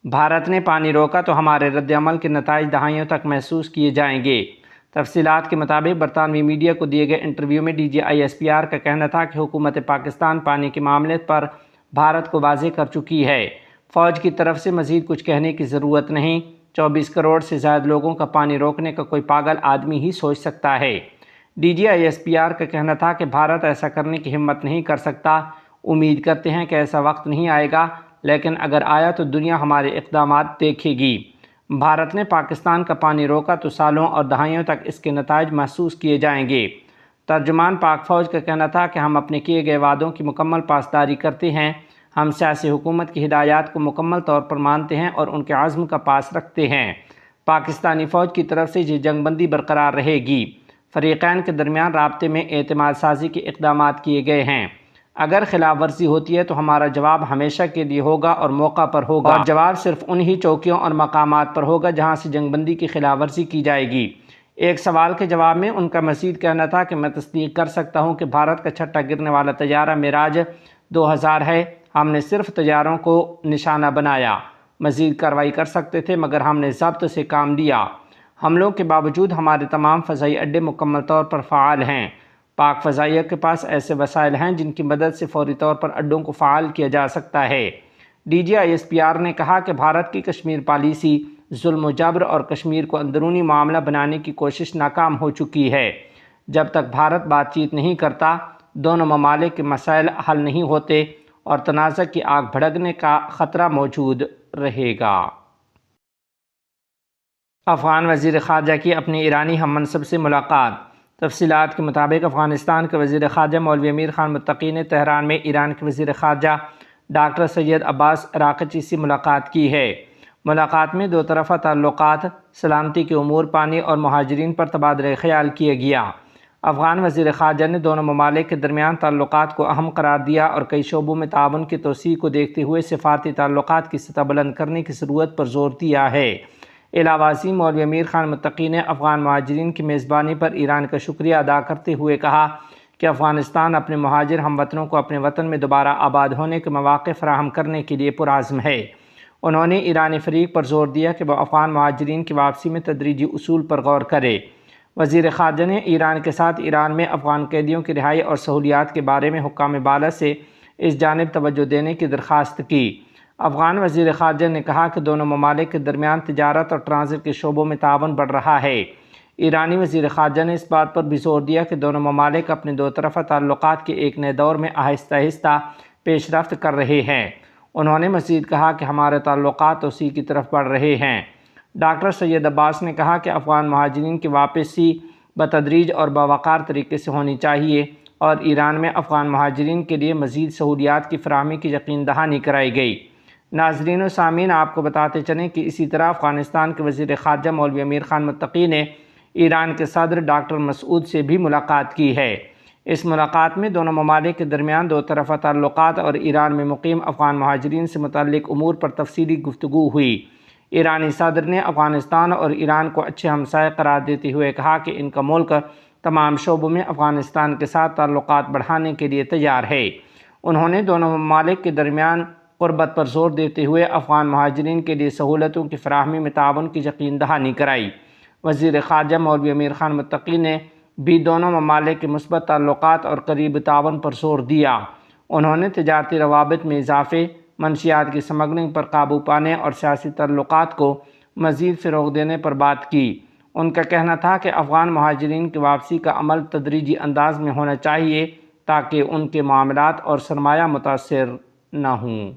بھارت نے پانی روکا تو ہمارے رد عمل کے نتائج دہائیوں تک محسوس کیے جائیں گے۔ تفصیلات کے مطابق برطانوی میڈیا کو دیے گئے انٹرویو میں DGISPR کا کہنا تھا کہ حکومت پاکستان پانی کے معاملے پر بھارت کو واضح کر چکی ہے۔ فوج کی طرف سے مزید کچھ کہنے کی ضرورت نہیں۔ 24 کروڑ سے زائد لوگوں کا پانی روکنے کا کوئی پاگل آدمی ہی سوچ سکتا ہے۔ DGISPR کا کہنا تھا کہ بھارت ایسا کرنے کی ہمت نہیں کر سکتا۔ امید کرتے ہیں کہ ایسا وقت نہیں آئے گا، لیکن اگر آیا تو دنیا ہمارے اقدامات دیکھے گی۔ بھارت نے پاکستان کا پانی روکا تو سالوں اور دہائیوں تک اس کے نتائج محسوس کیے جائیں گے۔ ترجمان پاک فوج کا کہنا تھا کہ ہم اپنے کیے گئے وعدوں کی مکمل پاسداری کرتے ہیں۔ ہم سیاسی حکومت کی ہدایات کو مکمل طور پر مانتے ہیں اور ان کے عزم کا پاس رکھتے ہیں۔ پاکستانی فوج کی طرف سے یہ جنگ بندی برقرار رہے گی۔ فریقین کے درمیان رابطے میں اعتماد سازی کے اقدامات کیے گئے ہیں۔ اگر خلاف ورزی ہوتی ہے تو ہمارا جواب ہمیشہ کے لیے ہوگا اور موقع پر ہوگا، اور جواب صرف انہی چوکیوں اور مقامات پر ہوگا جہاں سے جنگ بندی کی خلاف ورزی کی جائے گی۔ ایک سوال کے جواب میں ان کا مزید کہنا تھا کہ میں تصدیق کر سکتا ہوں کہ بھارت کا چھٹا گرنے والا طیارہ معراج 2000 ہے۔ ہم نے صرف طیاروں کو نشانہ بنایا، مزید کارروائی کر سکتے تھے مگر ہم نے ضبط سے کام لیا۔ حملوں کے باوجود ہمارے تمام فضائی اڈے مکمل طور پر فعال ہیں۔ پاک فضائیہ کے پاس ایسے وسائل ہیں جن کی مدد سے فوری طور پر اڈوں کو فعال کیا جا سکتا ہے۔ DGISPR نے کہا کہ بھارت کی کشمیر پالیسی ظلم و جبر اور کشمیر کو اندرونی معاملہ بنانے کی کوشش ناکام ہو چکی ہے۔ جب تک بھارت بات چیت نہیں کرتا، دونوں ممالک کے مسائل حل نہیں ہوتے اور تنازع کی آگ بھڑکنے کا خطرہ موجود رہے گا۔ افغان وزیر خارجہ کی اپنے ایرانی ہم منصب سے ملاقات۔ تفصیلات کے مطابق افغانستان کے وزیر خارجہ مولوی امیر خان متقی نے تہران میں ایران کے وزیر خارجہ ڈاکٹر سید عباس اراغچی سے ملاقات کی ہے۔ ملاقات میں دو طرفہ تعلقات، سلامتی کے امور، پانی اور مہاجرین پر تبادلہ خیال کیا گیا۔ افغان وزیر خارجہ نے دونوں ممالک کے درمیان تعلقات کو اہم قرار دیا اور کئی شعبوں میں تعاون کی توسیع کو دیکھتے ہوئے سفارتی تعلقات کی سطح بلند کرنے کی ضرورت پر زور دیا ہے۔ علاوہ ازیں مولوی امیر خان متقی نے افغان مہاجرین کی میزبانی پر ایران کا شکریہ ادا کرتے ہوئے کہا کہ افغانستان اپنے مہاجر ہم وطنوں کو اپنے وطن میں دوبارہ آباد ہونے کے مواقع فراہم کرنے کے لیے پرعزم ہے۔ انہوں نے ایرانی فریق پر زور دیا کہ وہ افغان مہاجرین کی واپسی میں تدریجی اصول پر غور کرے۔ وزیر خارجہ نے ایران کے ساتھ ایران میں افغان قیدیوں کی رہائی اور سہولیات کے بارے میں حکام بالا سے اس جانب توجہ دینے کی درخواست کی۔ افغان وزیر خارجہ نے کہا کہ دونوں ممالک کے درمیان تجارت اور ٹرانزٹ کے شعبوں میں تعاون بڑھ رہا ہے۔ ایرانی وزیر خارجہ نے اس بات پر بھی زور دیا کہ دونوں ممالک اپنے دو طرفہ تعلقات کے ایک نئے دور میں آہستہ آہستہ پیش رفت کر رہے ہیں۔ انہوں نے مزید کہا کہ ہمارے تعلقات توسیع کی طرف بڑھ رہے ہیں۔ ڈاکٹر سید عباس نے کہا کہ افغان مہاجرین کی واپسی بتدریج اور باوقار طریقے سے ہونی چاہیے اور ایران میں افغان مہاجرین کے لیے مزید سہولیات کی فراہمی کی یقین دہانی کرائی گئی۔ ناظرین و سامعین، آپ کو بتاتے چلیں کہ اسی طرح افغانستان کے وزیر خارجہ مولوی امیر خان متقی نے ایران کے صدر ڈاکٹر مسعود سے بھی ملاقات کی ہے۔ اس ملاقات میں دونوں ممالک کے درمیان دو طرفہ تعلقات اور ایران میں مقیم افغان مہاجرین سے متعلق امور پر تفصیلی گفتگو ہوئی۔ ایرانی صدر نے افغانستان اور ایران کو اچھے ہمسائے قرار دیتے ہوئے کہا کہ ان کا ملک تمام شعبوں میں افغانستان کے ساتھ تعلقات بڑھانے کے لیے تیار ہے۔ انہوں نے دونوں ممالک کے درمیان قربت پر زور دیتے ہوئے افغان مہاجرین کے لیے سہولتوں کی فراہمی میں تعاون کی یقین دہانی کرائی۔ وزیر خارجہ مولوی امیر خان متقی نے بھی دونوں ممالک کے مثبت تعلقات اور قریبی تعاون پر زور دیا۔ انہوں نے تجارتی روابط میں اضافے، منشیات کی سمگلنگ پر قابو پانے اور سیاسی تعلقات کو مزید فروغ دینے پر بات کی۔ ان کا کہنا تھا کہ افغان مہاجرین کی واپسی کا عمل تدریجی انداز میں ہونا چاہیے تاکہ ان کے معاملات اور سرمایہ متاثر نہ ہوں۔